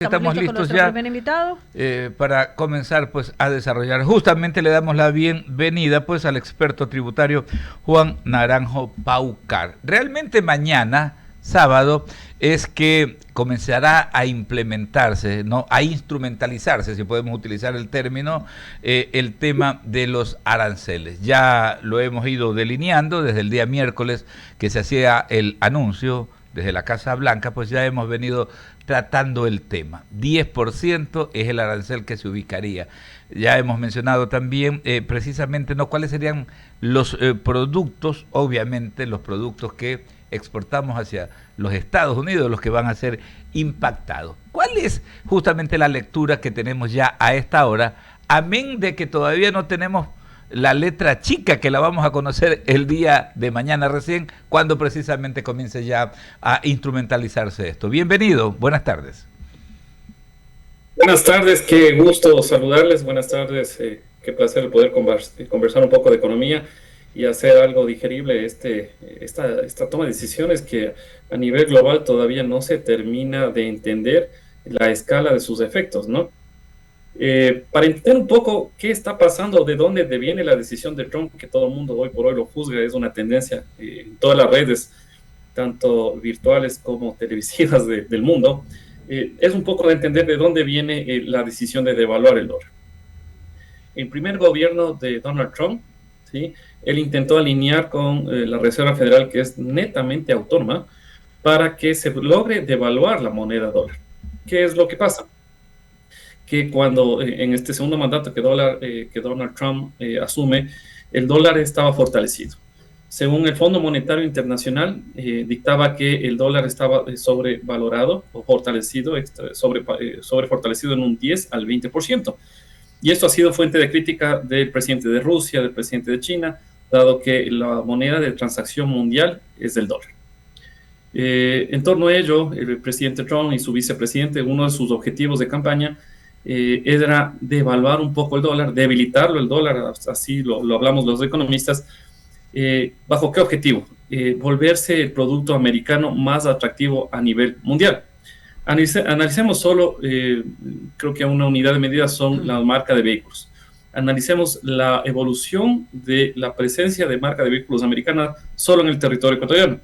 Estamos listos listos con ya primer invitado. Para comenzar pues a desarrollar. Justamente le damos la bienvenida pues al experto tributario Juan Naranjo Paucar. Realmente mañana, sábado, es que comenzará a implementarse, ¿no? A instrumentalizarse, si podemos utilizar el término, el tema de los aranceles. Ya lo hemos ido delineando desde el día miércoles que se hacía el anuncio desde la Casa Blanca, pues ya hemos venido tratando el tema. 10% es el arancel que se ubicaría. Ya hemos mencionado también precisamente no cuáles serían los productos, obviamente los productos que exportamos hacia los Estados Unidos, los que van a ser impactados. ¿Cuál es justamente la lectura que tenemos ya a esta hora? Amén de que todavía no tenemos la letra chica, que la vamos a conocer el día de mañana recién, cuando precisamente comience ya a instrumentalizarse esto. Bienvenido, buenas tardes. Buenas tardes, qué gusto saludarles, buenas tardes, qué placer poder conversar un poco de economía y hacer algo digerible esta toma de decisiones que a nivel global todavía no se termina de entender la escala de sus efectos, ¿no? Para entender un poco qué está pasando, de dónde deviene la decisión de Trump, que todo el mundo hoy por hoy lo juzga, es una tendencia en todas las redes, tanto virtuales como televisivas del mundo, es un poco de entender de dónde viene la decisión de devaluar el dólar. El primer gobierno de Donald Trump, ¿sí?, él intentó alinear con la Reserva Federal, que es netamente autónoma, para que se logre devaluar la moneda dólar. ¿Qué es lo que pasa? Que cuando en este segundo mandato que Donald Trump asume, el dólar estaba fortalecido. Según el Fondo Monetario Internacional, dictaba que el dólar estaba sobrevalorado o fortalecido, sobrefortalecido en un 10 al 20%. Y esto ha sido fuente de crítica del presidente de Rusia, del presidente de China, dado que la moneda de transacción mundial es el dólar. En torno a ello, el presidente Trump y su vicepresidente, uno de sus objetivos de campaña era devaluar un poco el dólar, debilitarlo el dólar, así lo hablamos los economistas. ¿Bajo qué objetivo? Volverse el producto americano más atractivo a nivel mundial. Analicemos solo, creo que una unidad de medida son la marca de vehículos. Analicemos la evolución de la presencia de marca de vehículos americana solo en el territorio ecuatoriano.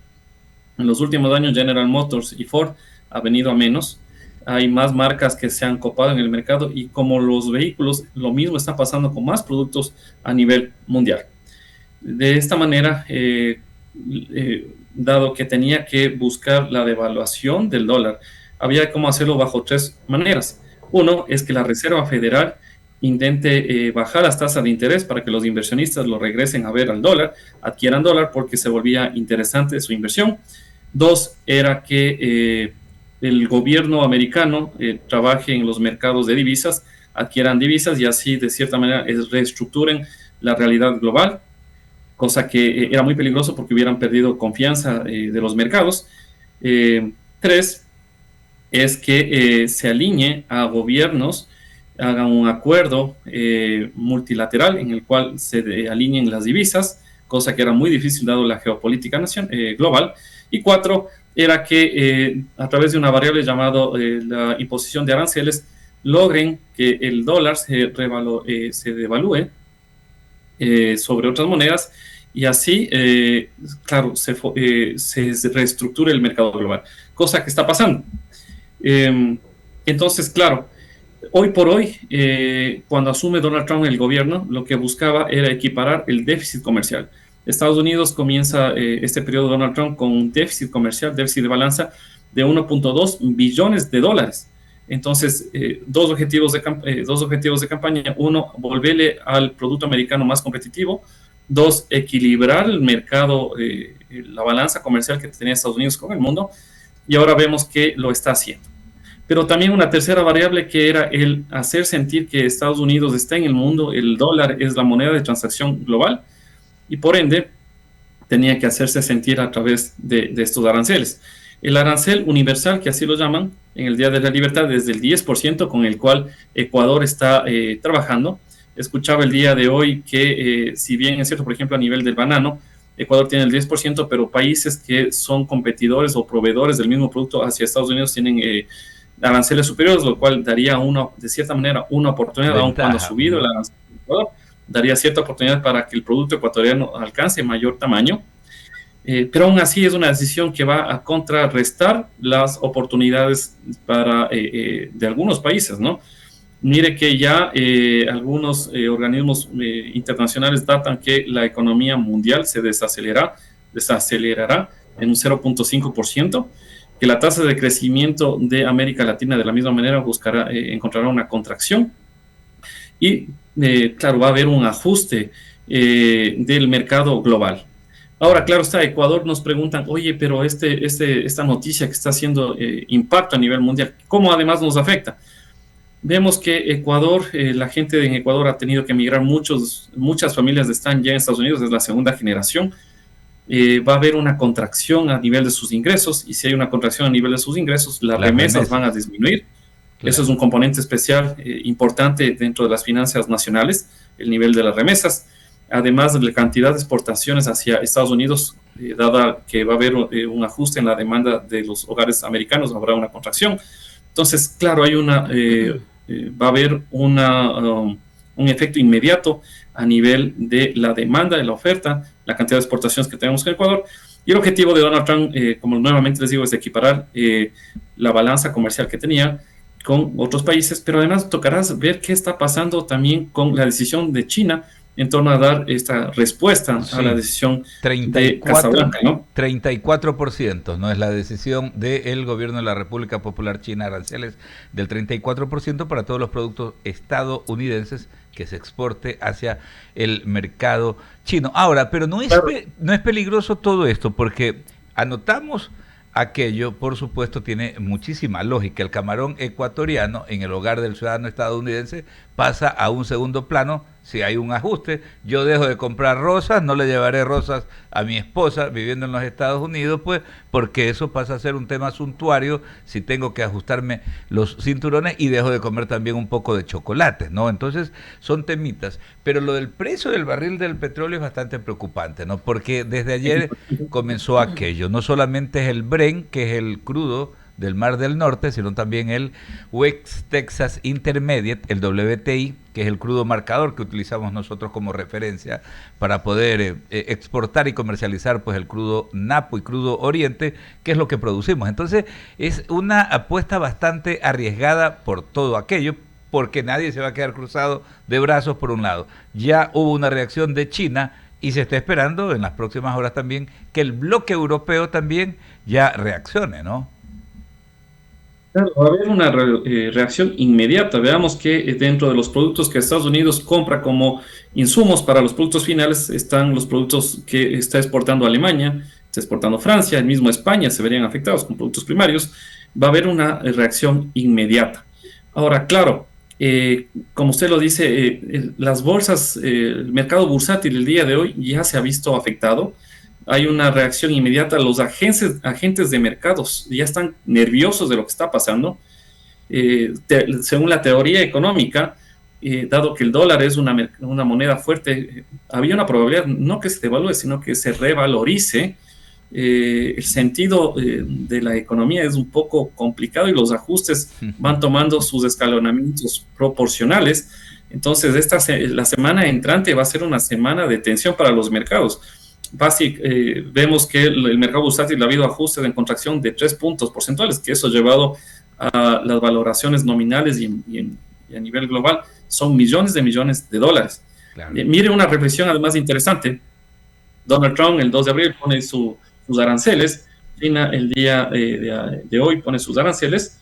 En los últimos años, General Motors y Ford ha venido a menos. Hay más marcas que se han copado en el mercado y como los vehículos, lo mismo está pasando con más productos a nivel mundial. De esta manera, dado que tenía que buscar la devaluación del dólar, había cómo hacerlo bajo tres maneras. Uno es que la Reserva Federal intente bajar las tasas de interés para que los inversionistas lo regresen a ver al dólar, adquieran dólar porque se volvía interesante su inversión. Dos, era que el gobierno americano trabaje en los mercados de divisas, adquieran divisas y así de cierta manera reestructuren la realidad global, cosa que era muy peligroso porque hubieran perdido confianza de los mercados. Tres, es que se alinee a gobiernos, hagan un acuerdo multilateral en el cual se alineen las divisas, cosa que era muy difícil dado la geopolítica global. Y cuatro, era que a través de una variable llamada la imposición de aranceles, logren que el dólar se devalúe sobre otras monedas y así, claro, se reestructure el mercado global, cosa que está pasando. Entonces, claro, hoy por hoy, cuando asume Donald Trump el gobierno, lo que buscaba era equiparar el déficit comercial. Estados Unidos comienza este periodo de Donald Trump con un déficit comercial, déficit de balanza de 1.2 billones de dólares. Entonces, dos objetivos de campaña. Uno, volverle al producto americano más competitivo. Dos, equilibrar el mercado, la balanza comercial que tenía Estados Unidos con el mundo. Y ahora vemos que lo está haciendo. Pero también una tercera variable que era el hacer sentir que Estados Unidos está en el mundo, el dólar es la moneda de transacción global y por ende tenía que hacerse sentir a través de estos aranceles. El arancel universal, que así lo llaman, en el Día de la Libertad, desde el 10% con el cual Ecuador está trabajando. Escuchaba el día de hoy que si bien es cierto, por ejemplo, a nivel del banano, Ecuador tiene el 10%, pero países que son competidores o proveedores del mismo producto hacia Estados Unidos tienen aranceles superiores, lo cual daría de cierta manera una oportunidad, aun cuando ha subido el arancel de Ecuador, daría cierta oportunidad para que el producto ecuatoriano alcance mayor tamaño. Pero aún así es una decisión que va a contrarrestar las oportunidades de algunos países, ¿no? Mire que ya algunos organismos internacionales datan que la economía mundial se desacelerará en un 0.5%, que la tasa de crecimiento de América Latina de la misma manera encontrará una contracción y, claro, va a haber un ajuste del mercado global. Ahora, claro está, Ecuador nos preguntan, oye, pero esta noticia que está haciendo impacto a nivel mundial, ¿cómo además nos afecta? Vemos que Ecuador, la gente en Ecuador ha tenido que emigrar, muchas familias están ya en Estados Unidos, es la segunda generación. Va a haber una contracción a nivel de sus ingresos, y si hay una contracción a nivel de sus ingresos, las remesas van a disminuir. Claro. Eso es un componente especial importante dentro de las finanzas nacionales, el nivel de las remesas. Además de la cantidad de exportaciones hacia Estados Unidos, dada que va a haber un ajuste en la demanda de los hogares americanos, habrá una contracción. Entonces, claro, va a haber un efecto inmediato a nivel de la demanda, de la oferta, la cantidad de exportaciones que tenemos en Ecuador. Y el objetivo de Donald Trump, como nuevamente les digo, es equiparar la balanza comercial que tenía con otros países, pero además tocará ver qué está pasando también con la decisión de China en torno a dar esta respuesta a la decisión de Casablanca, ¿no? 34%, ¿no? Es la decisión del gobierno de la República Popular China, aranceles del 34% para todos los productos estadounidenses que se exporte hacia el mercado chino. Ahora, pero no es peligroso todo esto, porque anotamos aquello, por supuesto, tiene muchísima lógica. El camarón ecuatoriano en el hogar del ciudadano estadounidense pasa a un segundo plano si hay un ajuste. Yo dejo de comprar rosas, no le llevaré rosas a mi esposa viviendo en los Estados Unidos, pues, porque eso pasa a ser un tema suntuario si tengo que ajustarme los cinturones, y dejo de comer también un poco de chocolate, ¿no? Entonces, son temitas. Pero lo del precio del barril del petróleo es bastante preocupante, ¿no? Porque desde ayer comenzó aquello. No solamente es el Brent, que es el crudo del Mar del Norte, sino también el West Texas Intermediate, el WTI, que es el crudo marcador que utilizamos nosotros como referencia para poder exportar y comercializar pues el crudo Napo y crudo Oriente, que es lo que producimos. Entonces es una apuesta bastante arriesgada por todo aquello, porque nadie se va a quedar cruzado de brazos por un lado. Ya hubo una reacción de China y se está esperando en las próximas horas también que el bloque europeo también ya reaccione, ¿no? Claro, va a haber una reacción inmediata. Veamos que dentro de los productos que Estados Unidos compra como insumos para los productos finales están los productos que está exportando Alemania, está exportando Francia, el mismo España se verían afectados con productos primarios. Va a haber una reacción inmediata. Ahora, claro, como usted lo dice, las bolsas, el mercado bursátil el día de hoy ya se ha visto afectado. Hay una reacción inmediata. Los agentes de mercados ya están nerviosos de lo que está pasando. Según la teoría económica, dado que el dólar es una moneda fuerte, había una probabilidad no que se devalúe, sino que se revalorice. El sentido de la economía es un poco complicado y los ajustes van tomando sus escalonamientos proporcionales. Entonces, la semana entrante va a ser una semana de tensión para los mercados. Vemos que el mercado bursátil ha habido ajustes en contracción de 3 puntos porcentuales, que eso ha llevado a las valoraciones nominales y a nivel global son millones de dólares. Claro. Mire una reflexión además interesante. Donald Trump el 2 de abril pone sus aranceles, China el día de hoy pone sus aranceles,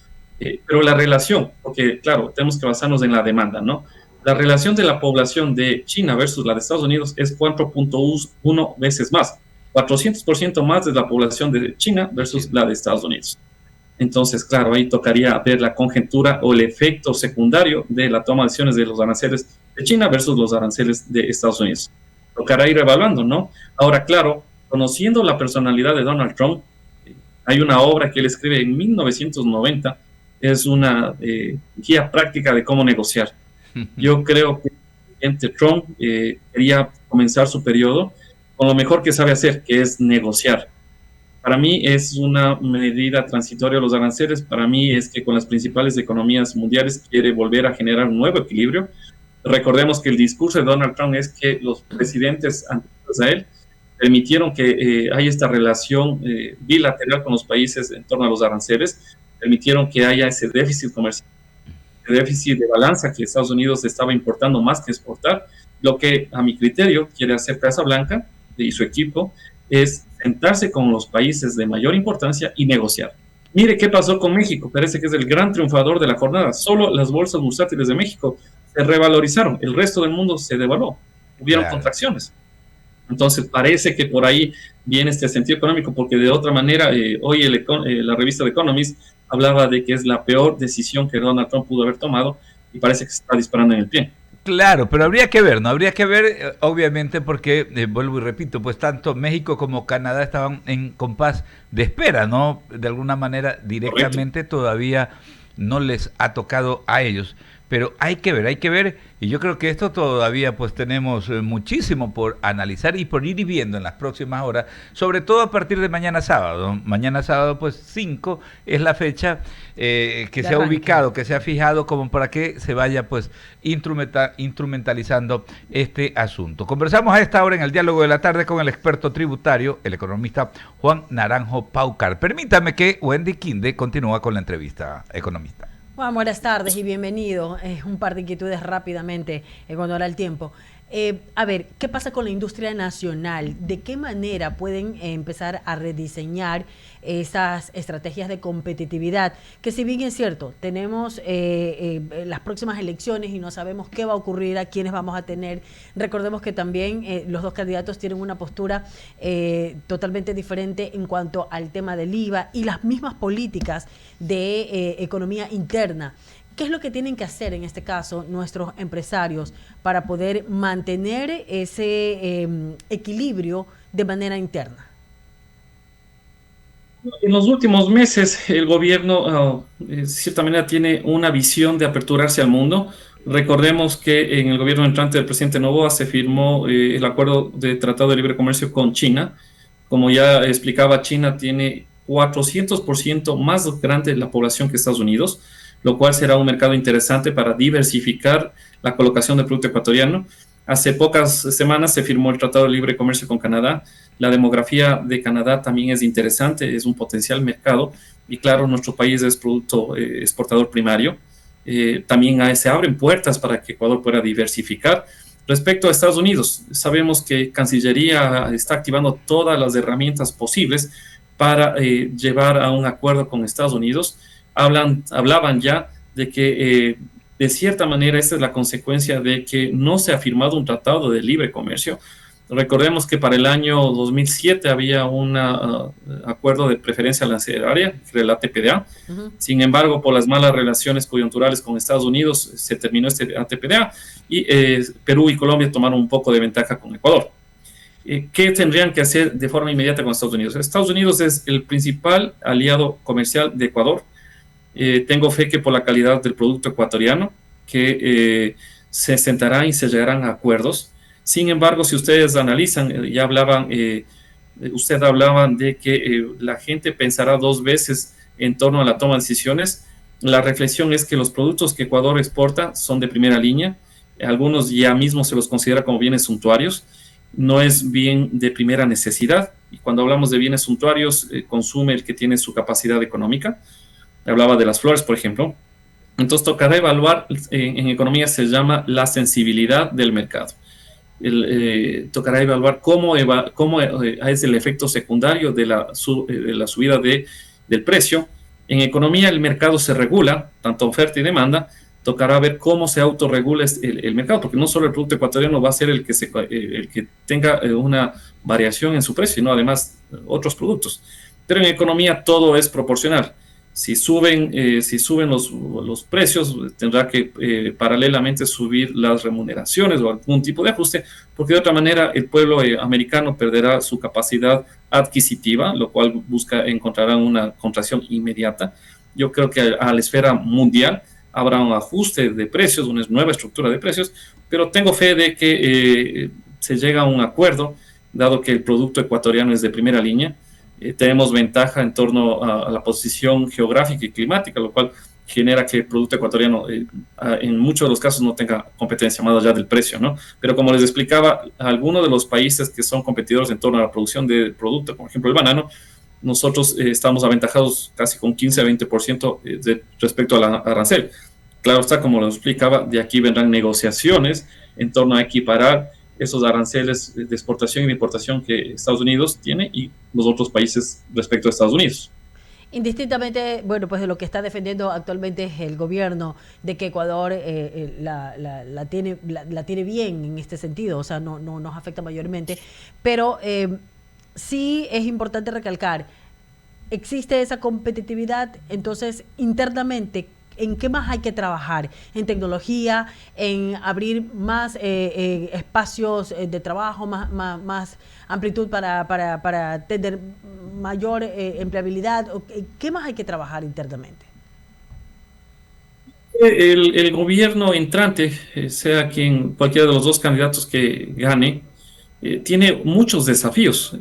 pero la relación, porque claro, tenemos que basarnos en la demanda, ¿no? La relación de la población de China versus la de Estados Unidos es 4.1 veces más, 400% más de la población de China versus la de Estados Unidos. Entonces, claro, ahí tocaría ver la conjetura o el efecto secundario de la toma de decisiones de los aranceles de China versus los aranceles de Estados Unidos. Tocará ir evaluando, ¿no? Ahora, claro, conociendo la personalidad de Donald Trump, hay una obra que él escribe en 1990, es una guía práctica de cómo negociar. Yo creo que el presidente Trump quería comenzar su periodo con lo mejor que sabe hacer, que es negociar. Para mí es una medida transitoria los aranceles. Para mí es que con las principales economías mundiales quiere volver a generar un nuevo equilibrio. Recordemos que el discurso de Donald Trump es que los presidentes anteriores a él permitieron que haya esta relación bilateral con los países en torno a los aranceles, permitieron que haya ese déficit comercial, ese déficit de balanza que Estados Unidos estaba importando más que exportar. Lo que a mi criterio quiere hacer Casablanca y su equipo es sentarse con los países de mayor importancia y negociar. Mire qué pasó con México, parece que es el gran triunfador de la jornada. Solo las bolsas bursátiles de México se revalorizaron, el resto del mundo se devaluó, hubieron contracciones. Entonces parece que por ahí viene este sentido económico, porque de otra manera, hoy la revista The Economist hablaba de que es la peor decisión que Donald Trump pudo haber tomado y parece que se está disparando en el pie. Claro, pero habría que ver, ¿no? Habría que ver, obviamente, porque, vuelvo y repito, pues tanto México como Canadá estaban en compás de espera, ¿no? De alguna manera, directamente Correcto. Todavía no les ha tocado a ellos. Pero hay que ver, y yo creo que esto todavía pues tenemos muchísimo por analizar y por ir viendo en las próximas horas, sobre todo a partir de mañana sábado. Mañana sábado pues 5 es la fecha que se ha ubicado, que se ha fijado como para que se vaya pues instrumentalizando este asunto. Conversamos a esta hora en el Diálogo de la Tarde con el experto tributario, el economista Juan Naranjo Paucar. Permítame que Wendy Quinde continúa con la entrevista, economista. Juan, buenas tardes y bienvenido. Un par de inquietudes rápidamente en honor al tiempo. A ver, ¿qué pasa con la industria nacional? ¿De qué manera pueden empezar a rediseñar esas estrategias de competitividad? Que si bien es cierto, tenemos las próximas elecciones y no sabemos qué va a ocurrir, a quiénes vamos a tener. Recordemos que también los dos candidatos tienen una postura totalmente diferente en cuanto al tema del IVA y las mismas políticas de economía interna. ¿Qué es lo que tienen que hacer en este caso nuestros empresarios para poder mantener ese equilibrio de manera interna? En los últimos meses el gobierno de cierta manera tiene una visión de aperturarse al mundo. Recordemos que en el gobierno entrante del presidente Noboa se firmó el acuerdo de Tratado de Libre Comercio con China. Como ya explicaba, China tiene 400% más grande la población que Estados Unidos, lo cual será un mercado interesante para diversificar la colocación del producto ecuatoriano. Hace pocas semanas se firmó el Tratado de Libre Comercio con Canadá. La demografía de Canadá también es interesante, es un potencial mercado y claro, nuestro país es producto exportador primario. También se abren puertas para que Ecuador pueda diversificar. Respecto a Estados Unidos, sabemos que Cancillería está activando todas las herramientas posibles para llevar a un acuerdo con Estados Unidos. Hablaban ya de que de cierta manera esta es la consecuencia de que no se ha firmado un tratado de libre comercio. Recordemos que para el año 2007 había un acuerdo de preferencia arancelaria, el ATPDA. Sin embargo, por las malas relaciones coyunturales con Estados Unidos, se terminó este ATPDA y Perú y Colombia tomaron un poco de ventaja con Ecuador. ¿Qué tendrían que hacer de forma inmediata con Estados Unidos? Estados Unidos es el principal aliado comercial de Ecuador. Tengo fe que por la calidad del producto ecuatoriano, que se sentarán y se llegarán a acuerdos. Sin embargo, si ustedes analizan, usted hablaban de que la gente pensará dos veces en torno a la toma de decisiones. La reflexión es que los productos que Ecuador exporta son de primera línea. Algunos ya mismo se los considera como bienes suntuarios. No es bien de primera necesidad. Y cuando hablamos de bienes suntuarios, consume el que tiene su capacidad económica. Hablaba de las flores, por ejemplo. Entonces tocará evaluar, en economía se llama la sensibilidad del mercado. Tocará evaluar cómo es el efecto secundario de la subida del precio. En economía el mercado se regula, tanto oferta y demanda. Tocará ver cómo se autorregula el mercado, porque no solo el producto ecuatoriano va a ser el que tenga una variación en su precio, sino además otros productos. Pero en economía todo es proporcional. Si suben los precios, tendrá que paralelamente subir las remuneraciones o algún tipo de ajuste, porque de otra manera el pueblo americano perderá su capacidad adquisitiva, lo cual encontrará una contracción inmediata. Yo creo que a la esfera mundial habrá un ajuste de precios, una nueva estructura de precios, pero tengo fe de que se llega a un acuerdo, dado que el producto ecuatoriano es de primera línea. tenemos ventaja en torno a la posición geográfica y climática, lo cual genera que el producto ecuatoriano en muchos de los casos no tenga competencia más allá del precio, ¿no? Pero como les explicaba, algunos de los países que son competidores en torno a la producción de producto, por ejemplo el banano, nosotros estamos aventajados casi con 15 a 20% respecto al arancel. Claro está, como lo explicaba, de aquí vendrán negociaciones en torno a equiparar esos aranceles de exportación y de importación que Estados Unidos tiene y los otros países respecto a Estados Unidos. Indistintamente, bueno, pues de lo que está defendiendo actualmente el gobierno, de que Ecuador la tiene bien en este sentido, o sea, no nos afecta mayormente, pero sí es importante recalcar, existe esa competitividad, entonces internamente, ¿en qué más hay que trabajar? ¿En tecnología? ¿En abrir más espacios de trabajo, más amplitud para tener mayor empleabilidad? ¿Qué más hay que trabajar internamente? El gobierno entrante, sea quien cualquiera de los dos candidatos que gane, tiene muchos desafíos.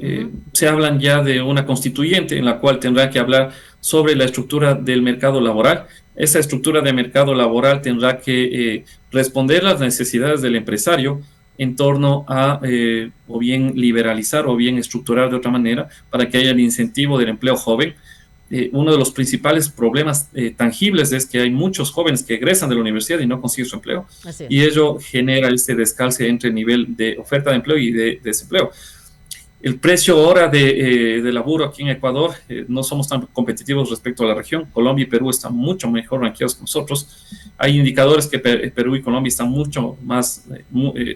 Se hablan ya de una constituyente en la cual tendrá que hablar sobre la estructura del mercado laboral. Esa estructura de mercado laboral tendrá que responder las necesidades del empresario en torno a o bien liberalizar o bien estructurar de otra manera para que haya el incentivo del empleo joven. Uno de los principales problemas tangibles es que hay muchos jóvenes que egresan de la universidad y no consiguen su empleo. Y ello genera este descalce entre el nivel de oferta de empleo y de desempleo. El precio ahora de laburo aquí en Ecuador, no somos tan competitivos respecto a la región. Colombia y Perú están mucho mejor rankeados que nosotros. Hay indicadores que Perú y Colombia están mucho más,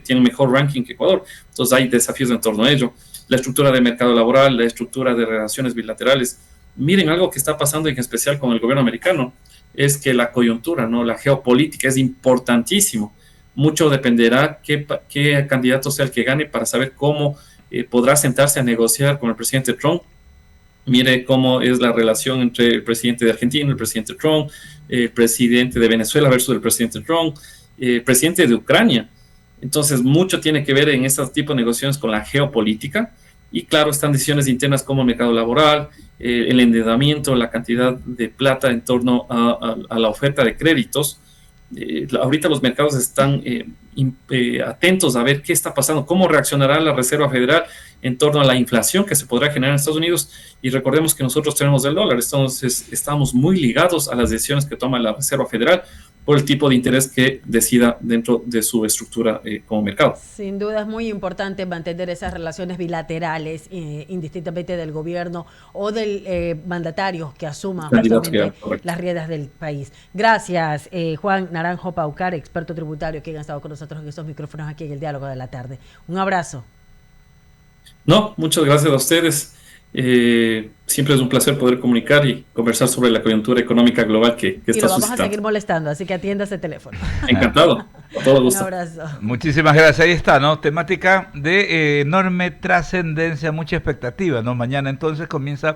tienen mejor ranking que Ecuador. Entonces hay desafíos en torno a ello. La estructura de mercado laboral, la estructura de relaciones bilaterales. Miren, algo que está pasando en especial con el gobierno americano es que la coyuntura, ¿no? La geopolítica es importantísimo. Mucho dependerá qué candidato sea el que gane para saber cómo podrá sentarse a negociar con el presidente Trump. Mire cómo es la relación entre el presidente de Argentina, el presidente Trump, el presidente de Venezuela versus el presidente Trump, el presidente de Ucrania. Entonces, mucho tiene que ver en este tipo de negociaciones con la geopolítica. Y claro, están decisiones internas como el mercado laboral, el endeudamiento, la cantidad de plata en torno a la oferta de créditos. Ahorita los mercados están atentos a ver qué está pasando, cómo reaccionará la Reserva Federal en torno a la inflación que se podrá generar en Estados Unidos. Y recordemos que nosotros tenemos el dólar, entonces estamos muy ligados a las decisiones que toma la Reserva Federal por el tipo de interés que decida dentro de su estructura como mercado. Sin duda es muy importante mantener esas relaciones bilaterales, indistintamente del gobierno o del mandatario que asuma justamente las riendas del país. Gracias, Juan Naranjo Paucar, experto tributario, que ha estado con nosotros en estos micrófonos aquí en el Diálogo de la Tarde. Un abrazo. No, muchas gracias a ustedes. Siempre es un placer poder comunicar y conversar sobre la coyuntura económica global que está suscitando. Y lo vamos a seguir molestando, así que atienda ese teléfono. Encantado, a todo gusto. Un abrazo. Muchísimas gracias. Ahí está, ¿no? Temática de enorme trascendencia, mucha expectativa, ¿no? Mañana entonces comienza